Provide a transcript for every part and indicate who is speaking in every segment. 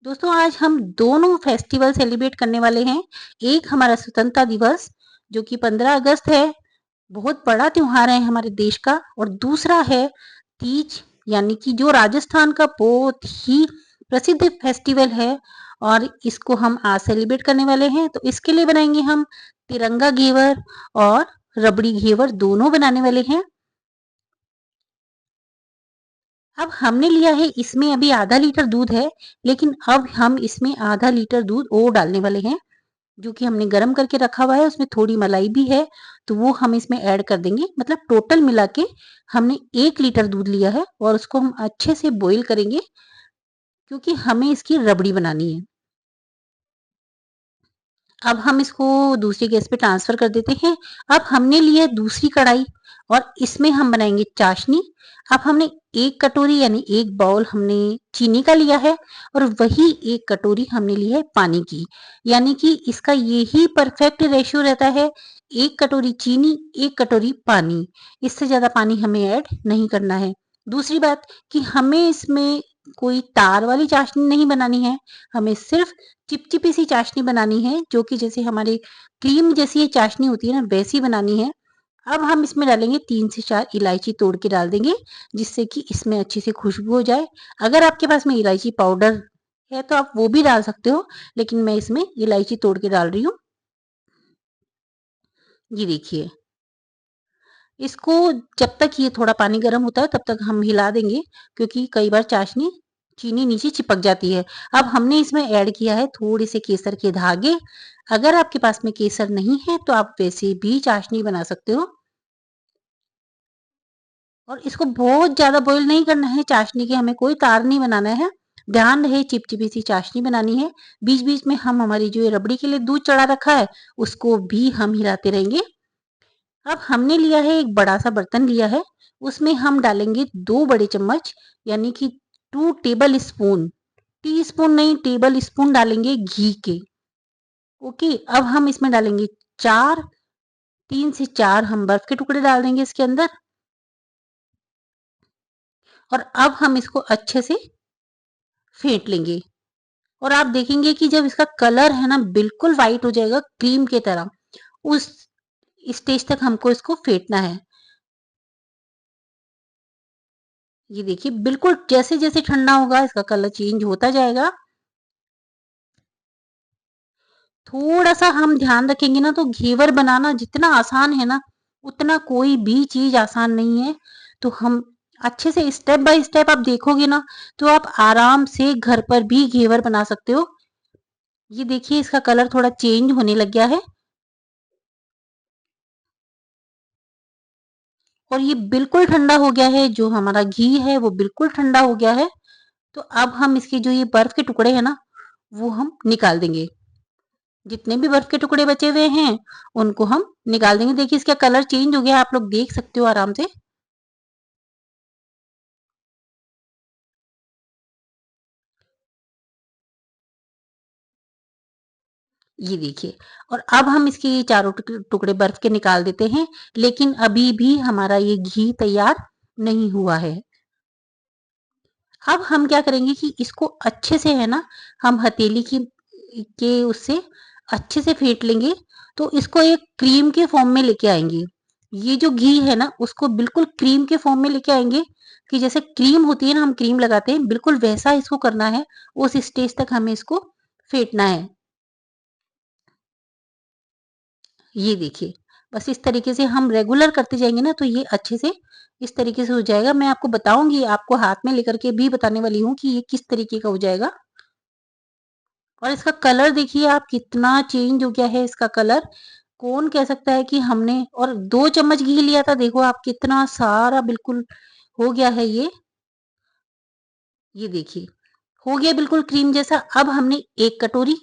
Speaker 1: दोस्तों आज हम दोनों फेस्टिवल सेलिब्रेट करने वाले हैं। एक हमारा स्वतंत्रता दिवस जो कि 15 अगस्त है, बहुत बड़ा त्योहार है हमारे देश का। और दूसरा है तीज, यानी कि जो राजस्थान का बहुत ही प्रसिद्ध फेस्टिवल है। और इसको हम आज सेलिब्रेट करने वाले हैं, तो इसके लिए बनाएंगे हम तिरंगा घेवर और रबड़ी घेवर, दोनों बनाने वाले हैं। अब हमने लिया है, इसमें अभी आधा लीटर दूध है, लेकिन अब हम इसमें आधा लीटर दूध और डालने वाले हैं जो कि हमने गरम करके रखा हुआ है। उसमें थोड़ी मलाई भी है, तो वो हम इसमें ऐड कर देंगे। मतलब टोटल मिला के हमने 1 लीटर दूध लिया है और उसको हम अच्छे से बॉईल करेंगे, क्योंकि हमें इसकी रबड़ी बनानी है। अब हम इसको दूसरी गैस पे ट्रांसफर कर देते हैं। अब हमने लिया दूसरी कढ़ाई और इसमें हम बनाएंगे चाशनी। अब हमने 1 कटोरी यानी 1 बाउल हमने चीनी का लिया है और वही 1 कटोरी हमने ली है पानी की। यानी कि इसका यही परफेक्ट रेशियो रहता है, 1 कटोरी चीनी 1 कटोरी पानी। इससे ज़्यादा पानी हमें ऐड नहीं करना है। दूसरी बात कि हमें इसमें कोई तार वाली चाशनी नहीं बनानी है, हमें सिर्फ चिपचिपी सी चाशनी बनानी है, जो कि जैसे हमारी क्रीम जैसी ये चाशनी होती है ना, वैसी बनानी है। अब हम इसमें डालेंगे 3 से 4 इलायची तोड़ के डाल देंगे, जिससे कि इसमें अच्छी सी खुशबू हो जाए। अगर आपके पास में इलायची पाउडर है तो आप वो भी डाल सकते हो, लेकिन मैं इसमें इलायची तोड़ के डाल रही हूँ। ये देखिए, इसको जब तक ये थोड़ा पानी गर्म होता है तब तक हम हिला देंगे, क्योंकि कई बार चाशनी चीनी नीचे चिपक जाती है। अब हमने इसमें ऐड किया है थोड़े से केसर के धागे। अगर आपके पास में केसर नहीं है तो आप वैसे भी चाशनी बना सकते हो। और इसको बहुत ज्यादा बॉईल नहीं करना है, चाशनी के हमें कोई तार नहीं बनाना है। ध्यान रहे चिपचिपी सी चाशनी बनानी है। बीच बीच में हम हमारी जो ये रबड़ी के लिए दूध चढ़ा रखा है उसको भी हम हिलाते रहेंगे। अब हमने लिया है एक बड़ा सा बर्तन लिया है, उसमें हम डालेंगे 2 बड़े चम्मच, यानी कि 2 टेबल स्पून, टी स्पून नहीं टेबल स्पून डालेंगे घी के। ओके, अब हम इसमें डालेंगे 3 से 4 हम बर्फ के टुकड़े डाल देंगे इसके अंदर। और अब हम इसको अच्छे से फेंट लेंगे। और आप देखेंगे कि जब इसका कलर है ना बिल्कुल व्हाइट हो जाएगा क्रीम की तरह, उस स्टेज तक हमको इसको फेंटना है। ये देखिए, बिल्कुल जैसे जैसे ठंडा होगा इसका कलर चेंज होता जाएगा। थोड़ा सा हम ध्यान रखेंगे ना, तो घेवर बनाना जितना आसान है ना, उतना कोई भी चीज आसान नहीं है। तो हम अच्छे से स्टेप बाय स्टेप आप देखोगे ना, तो आप आराम से घर पर भी घेवर बना सकते हो। ये देखिए, इसका कलर थोड़ा चेंज होने लग गया है और ये बिल्कुल ठंडा हो गया है। जो हमारा घी है वो बिल्कुल ठंडा हो गया है। तो अब हम इसके जो ये बर्फ के टुकड़े हैं ना, वो हम निकाल देंगे। जितने भी बर्फ के टुकड़े बचे हुए हैं उनको हम निकाल देंगे। देखिए, इसका कलर चेंज हो गया, आप लोग देख सकते हो आराम से। ये देखिए, और अब हम इसके चारों टुकड़े बर्फ के निकाल देते हैं, लेकिन अभी भी हमारा ये घी तैयार नहीं हुआ है। अब हम क्या करेंगे कि इसको अच्छे से है ना, हम हथेली की के उससे अच्छे से फेंट लेंगे, तो इसको एक क्रीम के फॉर्म में लेके आएंगे। ये जो घी है ना उसको बिल्कुल क्रीम के फॉर्म में लेके आएंगे, कि जैसे क्रीम होती है ना, हम क्रीम लगाते हैं, बिल्कुल वैसा इसको करना है। उस स्टेज तक हमें इसको फेंटना है। ये देखिए, बस इस तरीके से हम रेगुलर करते जाएंगे ना, तो ये अच्छे से इस तरीके से हो जाएगा। मैं आपको बताऊंगी, आपको हाथ में लेकर के भी बताने वाली हूँ कि ये किस तरीके का हो जाएगा। और इसका कलर देखिए आप, कितना चेंज हो गया है इसका कलर। कौन कह सकता है कि हमने और 2 चम्मच घी लिया था, देखो आप कितना सारा बिल्कुल हो गया है ये। ये देखिए, हो गया बिल्कुल क्रीम जैसा। अब हमने 1 कटोरी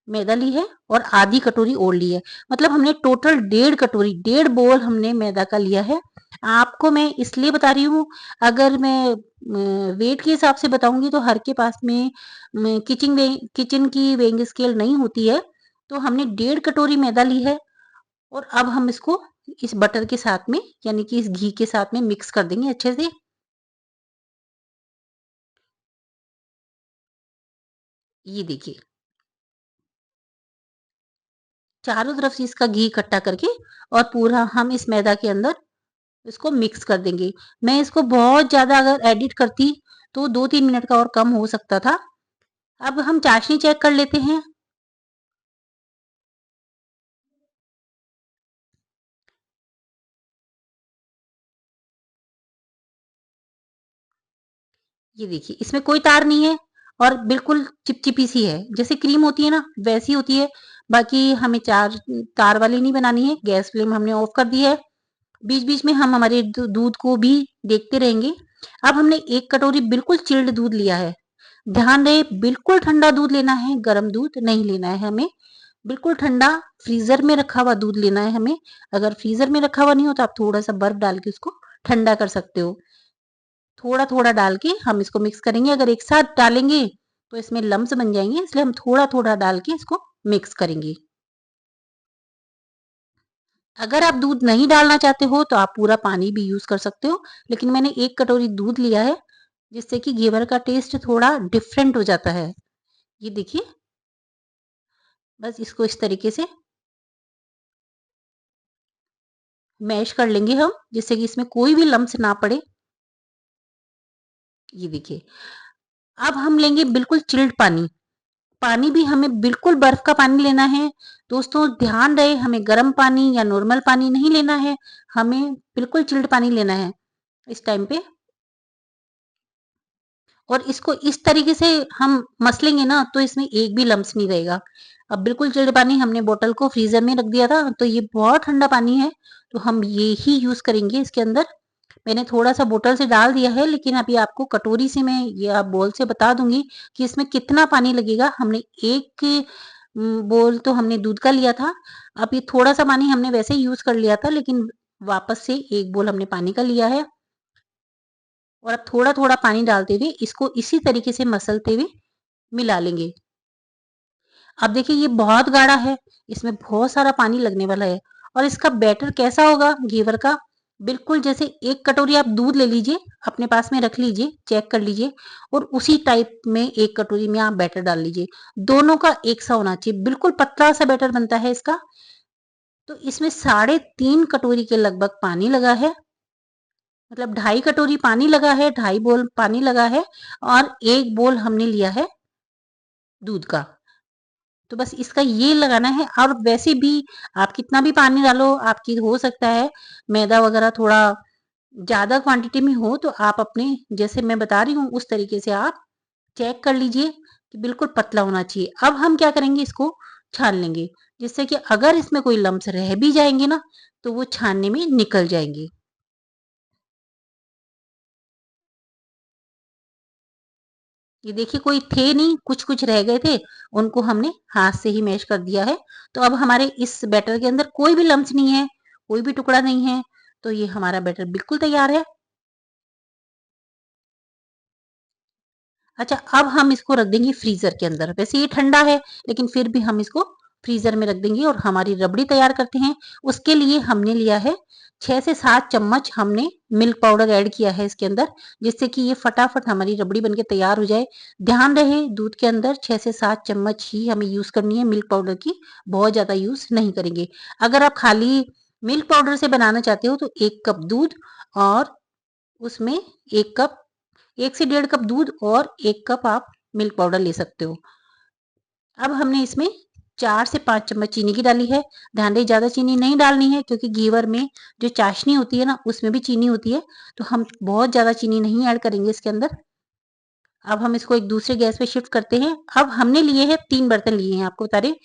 Speaker 1: मैदा ली है और आधी कटोरी और ली है। मतलब हमने टोटल 1.5 कटोरी, 1.5 बोल हमने मैदा का लिया है। आपको मैं इसलिए बता रही हूँ, अगर मैं वेट के हिसाब से बताऊंगी तो हर के पास में किचन की वेइंग स्केल नहीं होती है। तो हमने 1.5 कटोरी मैदा ली है और अब हम इसको इस बटर के साथ में, यानी कि इस घी के साथ में मिक्स कर देंगे अच्छे से। ये देखिए, चारों तरफ से इसका घी इकट्ठा करके और पूरा हम इस मैदा के अंदर इसको मिक्स कर देंगे। मैं इसको बहुत ज़्यादा अगर एडिट करती तो 2-3 मिनट का और कम हो सकता था। अब हम चाशनी चेक कर लेते हैं। ये देखिए, इसमें कोई तार नहीं है और बिल्कुल चिपचिपी सी है। जैसे क्रीम होती है ना, वैसी होती है। बाकी हमें 4 तार वाली नहीं बनानी है। गैस फ्लेम हमने ऑफ कर दी है। बीच-बीच में हम हमारे दूध को भी देखते रहेंगे। अब हमने 1 कटोरी बिल्कुल चिल्ड दूध लिया है। ध्यान रहे बिल्कुल ठंडा दूध लेना है, गरम दूध नहीं लेना है हमें। बिल्कुल ठंडा फ्रीज़र में रखा हुआ दूध लेना है हमें। अगर फ्रीज़र में रखा हुआ नहीं हो तो आप थोड़ा-सा बर्फ डाल के उसको ठंडा कर सकते हो। थोड़ा-थोड़ा डाल के हम इसको मिक्स करेंगे। अगर एक साथ डालेंगे तो इसमें लम्प्स बन जाएँगे, इसलिए हम थोड़ा-थोड़ा डाल के इसको मिक्स करेंगे। अगर आप दूध नहीं डालना चाहते हो तो आप पूरा पानी भी यूज़ कर सकते हो, लेकिन मैंने 1 कटोरी दूध लिया है, जिससे कि घेवर का टेस्ट थोड़ा डिफरेंट हो जाता है। ये देखिए, बस इसको इस तरीके से मैश कर लेंगे हम, जिससे कि इसमें कोई भी लम्प्स ना पड़े। ये देखिए, अब हम लेंगे बिल्कुल चिल्ड पानी। पानी भी हमें बिल्कुल बर्फ का पानी लेना है। दोस्तों ध्यान रहे हमें गर्म पानी या नॉर्मल पानी नहीं लेना है, हमें बिल्कुल चिल्ड पानी लेना है इस टाइम पे। और इसको इस तरीके से हम मसलेंगे ना तो इसमें एक भी लम्प्स नहीं रहेगा। अब बिल्कुल चिल्ड पानी हमने बोतल को फ्रीज़र में रख दिया था, तो ये बहुत ठंडा पानी है, तो हम ये ही यूज़ करेंगे इसके अंदर। मैंने थोड़ा-सा बोतल से डाल दिया है, लेकिन अभी आपको कटोरी से मैं या बोल से बता दूँगी कि इसमें कितना पानी लगेगा। हमने 1 बोल तो हमने दूध का लिया था। अब ये थोड़ा-सा पानी हमने वैसे ही यूज़ कर लिया था, लेकिन वापस से 1 बोल हमने पानी का लिया है और अब थोड़ा-थोड़ा पानी डालते हुए इसको इसी तरीके से मसलते हुए मिला लेंगे। अब देखिए ये बहुत गाढ़ा है, इसमें बहुत सारा पानी लगने वाला है और इसका बैटर कैसा होगा घेवर का, बिल्कुल जैसे 1 कटोरी आप दूध ले लीजिए, अपने पास में रख लीजिए, चेक कर लीजिए और उसी टाइप में 1 कटोरी में आप बैटर डाल लीजिए। दोनों का एक सा होना चाहिए, बिल्कुल पतला सा बैटर बनता है इसका। तो इसमें साढ़े 3 कटोरी के लगभग पानी लगा है, मतलब 2.5 कटोरी पानी लगा है, 2.5 बोल पानी लगा है और 1 बोल हमने लिया है दूध का। तो बस इसका ये लगाना है और वैसे भी आप कितना भी पानी डालो, आपकी हो सकता है मैदा वगैरह थोड़ा ज़्यादा क्वांटिटी में हो, तो आप अपने जैसे मैं बता रही हूँ, उस तरीके से आप चेक कर लीजिए कि बिल्कुल पतला होना चाहिए। अब हम क्या करेंगे, इसको छान लेंगे, जिससे कि अगर इसमें कोई लम्प्स रह भी जाएँगे ना, तो वो छानने में निकल जाएँगे। ये देखिए कोई थे नहीं, कुछ-कुछ रह गए थे, उनको हमने हाथ से ही मैश कर दिया है। तो अब हमारे इस बैटर के अंदर कोई भी लम्प्स नहीं है, कोई भी टुकड़ा नहीं है, तो ये हमारा बैटर बिल्कुल तैयार है। अच्छा, अब हम इसको रख देंगे फ्रीज़र के अंदर। वैसे ये ठंडा है, लेकिन फिर भी हम इसको फ्रीज़र में रख देंगे और हमारी रबड़ी तैयार करते हैं। उसके लिए हमने लिया है 6 से 7 चम्मच हमने मिल्क पाउडर ऐड किया है इसके अंदर, जिससे कि ये फटाफट हमारी रबड़ी बनके तैयार हो जाए। ध्यान रहे दूध के अंदर 6 से 7 चम्मच ही हमें यूज़ करनी है मिल्क पाउडर की, बहुत ज़्यादा यूज़ नहीं करेंगे। अगर आप खाली मिल्क पाउडर से बनाना चाहते हो तो 1 कप दूध और उसमें 1 कप 1 से डेढ़ कप दूध और 1 कप आप मिल्क पाउडर ले सकते हो। अब हमने इसमें 4 से 5 चम्मच चीनी की डाली है। ध्यान रहे ज़्यादा चीनी नहीं डालनी है क्योंकि घेवर में जो चाशनी होती है ना, उसमें भी चीनी होती है, तो हम बहुत ज़्यादा चीनी नहीं ऐड करेंगे इसके अंदर। अब हम इसको एक दूसरे गैस पे शिफ्ट करते हैं। अब हमने लिए हैं 3 बर्तन लिए हैं, आपको बता रहे हैं।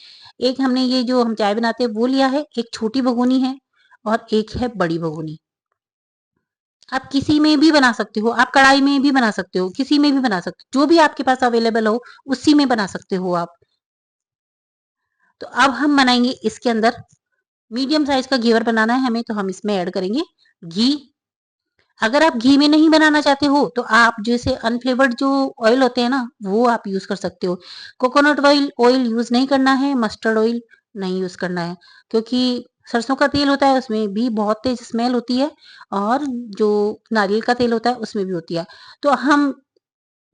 Speaker 1: एक हमने ये जो हम चाय बनाते हैं वो लिया है, एक छोटी भगोनी है और एक है बड़ी भगोनी। आप किसी में भी बना सकते हो, आप कढ़ाई में भी बना सकते हो, किसी में भी बना सकते हो, जो भी आपके पास अवेलेबल हो, उसी में बना सकते हो आप। तो अब हम बनाएँगे इसके अंदर मीडियम साइज़ का घेवर बनाना है हमें, तो हम इसमें ऐड करेंगे घी। अगर आप घी में नहीं बनाना चाहते हो, तो आप जैसे अनफ्लेवर्ड जो ऑयल होते हैं ना, वो आप यूज़ कर सकते हो। कोकोनट ऑयल ऑयल यूज़ नहीं करना है, मस्टर्ड ऑयल नहीं यूज़ करना है, क्योंकि सरसों का तेल होता है, उसमें भी बहुत तेज़ स्मेल होती है और जो नारियल का तेल होता है, उसमें भी होती है। तो हम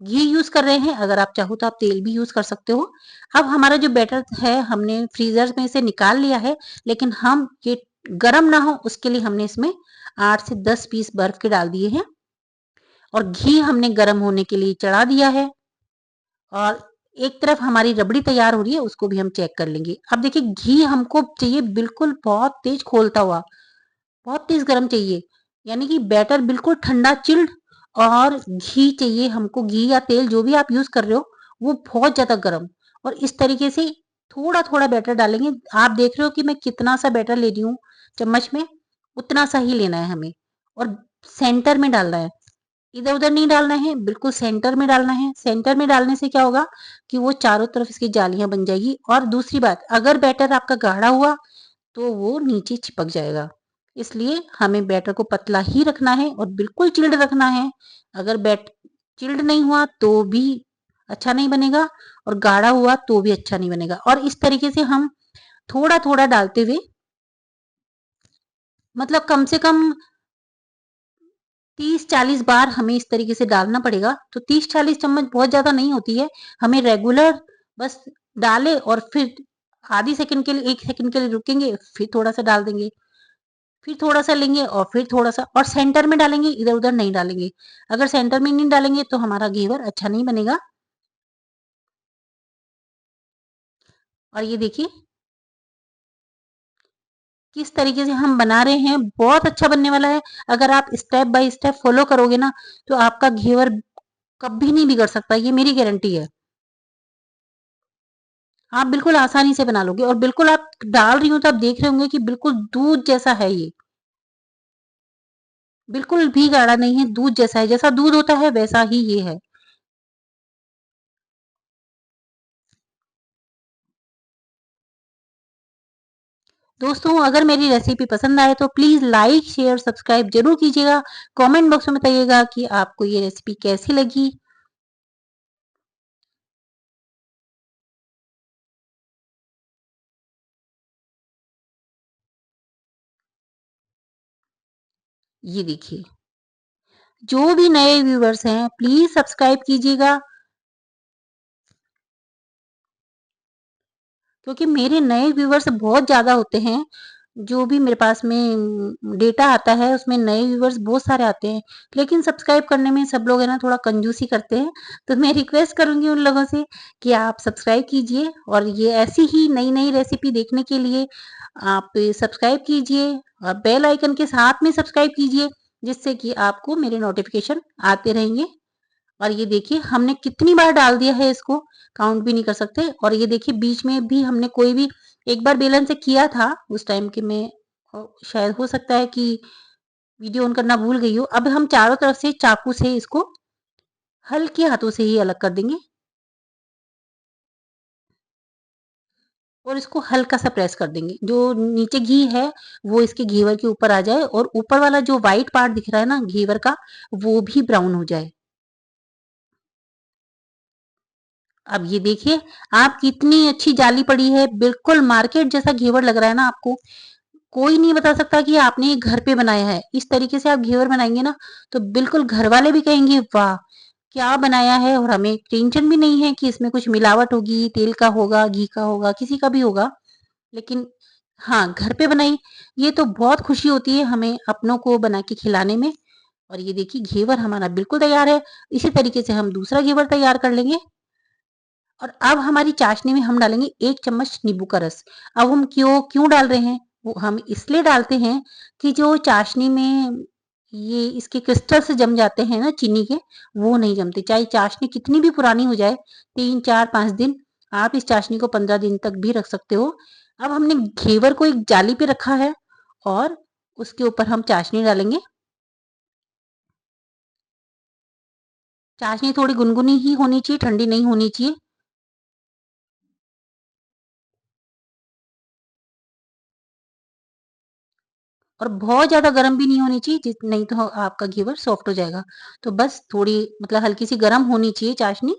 Speaker 1: घी यूज़ कर रहे हैं, अगर आप चाहो तो आप तेल भी यूज़ कर सकते हो। अब हमारा जो बैटर है हमने फ्रीज़र में से निकाल लिया है, लेकिन हम ये गरम ना हो उसके लिए हमने इसमें 8 से 10 पीस बर्फ के डाल दिए हैं और घी हमने गरम होने के लिए चढ़ा दिया है और एक तरफ हमारी रबड़ी तैयार हो रही है, उसको भी हम चेक कर लेंगे। अब देखिए घी हमको चाहिए बिल्कुल बहुत तेज़ खौलता हुआ, बहुत तेज़ गरम चाहिए, यानी कि बैटर बिल्कुल ठंडा चिल्ड और घी चाहिए हमको, घी या तेल जो भी आप यूज़ कर रहे हो, वो बहुत ज़्यादा गरम और इस तरीके से थोड़ा-थोड़ा बैटर डालेंगे। आप देख रहे हो कि मैं कितना-सा बैटर ले रही हूँ चम्मच में, उतना सा ही लेना है हमें और सेंटर में डालना है। इधर-उधर नहीं डालना है, बिल्कुल सेंटर में डालना है। सेंटर में डालने से क्या होगा कि वो चारों तरफ इसकी जालियाँ बन जाएगी और दूसरी बात, अगर बैटर आपका गाढ़ा हुआ तो वो नीचे चिपक जाएगा। इसलिए हमें बैटर को पतला ही रखना है और बिल्कुल चिल्ड रखना है। अगर चिल्ड नहीं हुआ तो भी अच्छा नहीं बनेगा और गाढ़ा हुआ तो भी अच्छा नहीं बनेगा और इस तरीके से हम थोड़ा-थोड़ा डालते हुए मतलब कम से कम 30-40 बार हमें इस तरीके से डालना पड़ेगा। तो 30-40 चम्मच बहुत ज़्यादा नहीं होती है। हमें रेगुलर बस डालें और फिर आधी सेकंड के लिए 1 सेकंड के लिए रुकेंगे, फिर थोड़ा-सा डाल देंगे, फिर थोड़ा-सा लेंगे और फिर थोड़ा-सा और सेंटर में डालेंगे, इधर-उधर नहीं डालेंगे। अगर सेंटर में नहीं डालेंगे तो हमारा घेवर अच्छा नहीं बनेगा। और ये देखिए किस तरीके से हम बना रहे हैं, बहुत अच्छा बनने वाला है। अगर आप स्टेप बाय स्टेप फॉलो करोगे ना, तो आपका घेवर कभी नहीं बिगड़ सकता, ये मेरी गारंटी है। आप बिल्कुल आसानी से बना लोगे और बिल्कुल आप डाल रही हो तो आप देख रहे होंगे कि बिल्कुल दूध जैसा है ये। बिल्कुल भी गाढ़ा नहीं है, दूध जैसा है, जैसा दूध होता है वैसा ही ये है। दोस्तों अगर मेरी रेसिपी पसंद आए तो प्लीज़ लाइक, शेयर, सब्सक्राइब ज़रूर कीजिएगा। कमेंट बॉक्स में बताइएगा कि आपको ये रेसिपी कैसी लगी। ये देखिए, जो भी नए व्यूअर्स हैं प्लीज़ सब्सक्राइब कीजिएगा क्योंकि मेरे नए व्यूअर्स बहुत ज़्यादा होते हैं। जो भी मेरे पास में डेटा आता है उसमें नए व्यूअर्स बहुत सारे आते हैं, लेकिन सब्सक्राइब करने में सब लोग है ना थोड़ा कंजूसी करते हैं। तो मैं रिक्वेस्ट करूँगी उन लोगों से कि आप सब्सक्राइब कीजिए और ये ऐसी ही नई-नई रेसिपी देखने के लिए आप सब्सक्राइब कीजिए और बेल आइकन के साथ में सब्सक्राइब कीजिए, जिससे कि आपको मेरे नोटिफ़िकेशन आते रहेंगे। और ये देखिए हमने कितनी बार डाल दिया है इसको, काउंट भी नहीं कर सकते और ये देखिए बीच में भी हमने कोई भी एक बार बेलन से किया था उस टाइम कि मैं शायद हो सकता है कि वीडियो ऑन करना भूल गई हूँ। अब हम चारों तरफ से चाकू से इसको हल्के हाथों से ही अलग कर देंगे और इसको हल्का-सा प्रेस कर देंगे। जो नीचे घी है वो इसके घेवर के ऊपर आ जाए और ऊपर वाला जो व्हाइट पार्ट दिख रहा है ना घेवर का, वो भी ब्राउन हो जाए। अब ये देखिए आप कितनी अच्छी जाली पड़ी है, बिल्कुल मार्केट जैसा घेवर लग रहा है ना आपको। कोई नहीं बता सकता कि आपने ये घर पे बनाया है। इस तरीके से आप घेवर बनाएँगे ना तो बिल्कुल घरवाले भी कहेंगे वाह! क्या बनाया है और हमें टेंशन भी नहीं है कि इसमें कुछ मिलावट होगी, तेल का होगा, घी का होगा, किसी का भी होगा। लेकिन हाँ, घर पे बनाई ये तो बहुत खुशी होती है हमें अपनों को बना के खिलाने में। और ये देखिए घेवर हमारा बिल्कुल तैयार है। इसी तरीके से हम दूसरा घेवर तैयार कर लेंगे। और अब हमारी चाशनी में हम डालेंगे 1 चम्मच नींबू का रस। अब हम क्यों क्यों डाल रहे हैं? वो हम इसलिए डालते हैं कि जो चाशनी में ये इसके क्रिस्टल से जम जाते हैं ना चीनी के, वो नहीं जमते। चाहे चाशनी कितनी भी पुरानी हो जाए, 3, 4, 5 दिन, आप इस चाशनी को 15 दिन तक भी रख सकते हो। अब हमने घेवर को एक जाली पे रखा है और उसके ऊपर हम चाशनी डालेंगे। चाशनी थोड़ी गुनगुनी ही होनी चाहिए, ठंडी नहीं होनी चाहिए। और बहुत ज़्यादा गरम भी नहीं होनी चाहिए नहीं तो आपका घेवर सॉफ्ट हो जाएगा। तो बस थोड़ी मतलब हल्की सी गरम होनी चाहिए चाशनी।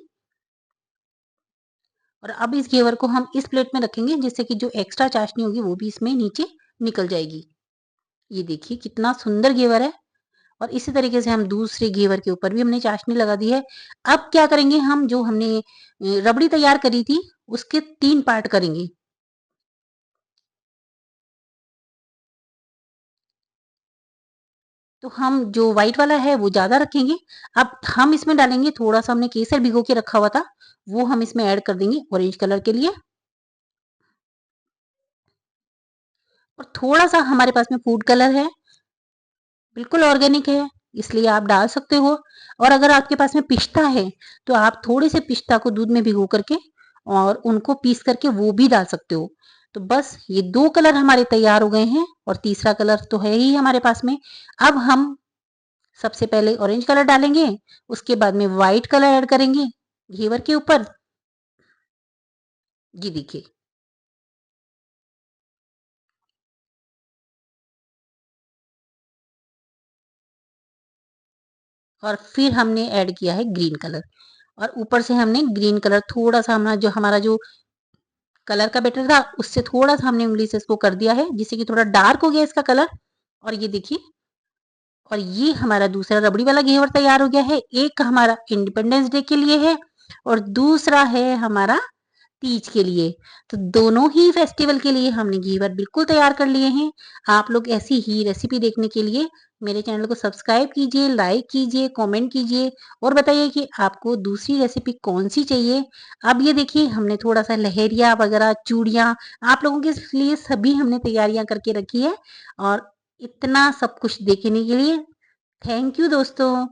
Speaker 1: और अब इस घेवर को हम इस प्लेट में रखेंगे जिससे कि जो एक्स्ट्रा चाशनी होगी वो भी इसमें नीचे निकल जाएगी। ये देखिए कितना सुंदर घेवर है और इसी तरीके से हम दूसरे घेवर के ऊपर भी हमने चाशनी लगा दी है। अब क्या करेंगे, हम जो हमने रबड़ी तैयार करी थी उसके 3 पार्ट करेंगे। तो हम जो व्हाइट वाला है वो ज़्यादा रखेंगे। अब हम इसमें डालेंगे थोड़ा-सा, हमने केसर भिगो के रखा हुआ था, वो हम इसमें ऐड कर देंगे ऑरेंज कलर के लिए। और थोड़ा-सा हमारे पास में फूड कलर है, बिल्कुल ऑर्गेनिक है, इसलिए आप डाल सकते हो। और अगर आपके पास में पिस्ता है, तो आप थोड़े से पिस्ता को दूध में भिगो करके और उनको पीस करके वो भी डाल सकते हो। तो बस ये 2 कलर हमारे तैयार हो गए हैं और तीसरा कलर तो है ही हमारे पास में। अब हम सबसे पहले ऑरेंज कलर डालेंगे, उसके बाद में व्हाइट कलर ऐड करेंगे घेवर के ऊपर। जी देखिए, और फिर हमने ऐड किया है ग्रीन कलर, और ऊपर से हमने ग्रीन कलर थोड़ा-सा हमारा जो कलर का बैटर था उससे थोड़ा-सा हमने उँगली से इसको कर दिया है, जिससे कि थोड़ा डार्क हो गया इसका कलर। और ये देखिए, और ये हमारा दूसरा रबड़ी वाला घेवर तैयार हो गया है। एक हमारा इंडिपेंडेंस डे के लिए है और दूसरा है हमारा तीज के लिए। तो दोनों ही फेस्टिवल के लिए हमने घेवर बिल्कुल तैयार कर लिए हैं। आप लोग ऐसी ही रेसिपी देखने के लिए मेरे चैनल को सब्सक्राइब कीजिए, लाइक कीजिए, कमेंट कीजिए और बताइए कि आपको दूसरी रेसिपी कौन-सी चाहिए। अब ये देखिए, हमने थोड़ा-सा लहरिया वगैरह, चूड़ियाँ आप लोगों के लिए सभी हमने तैयारियाँ करके रखी है। और इतना सब कुछ देखने के लिए थैंक यू दोस्तों।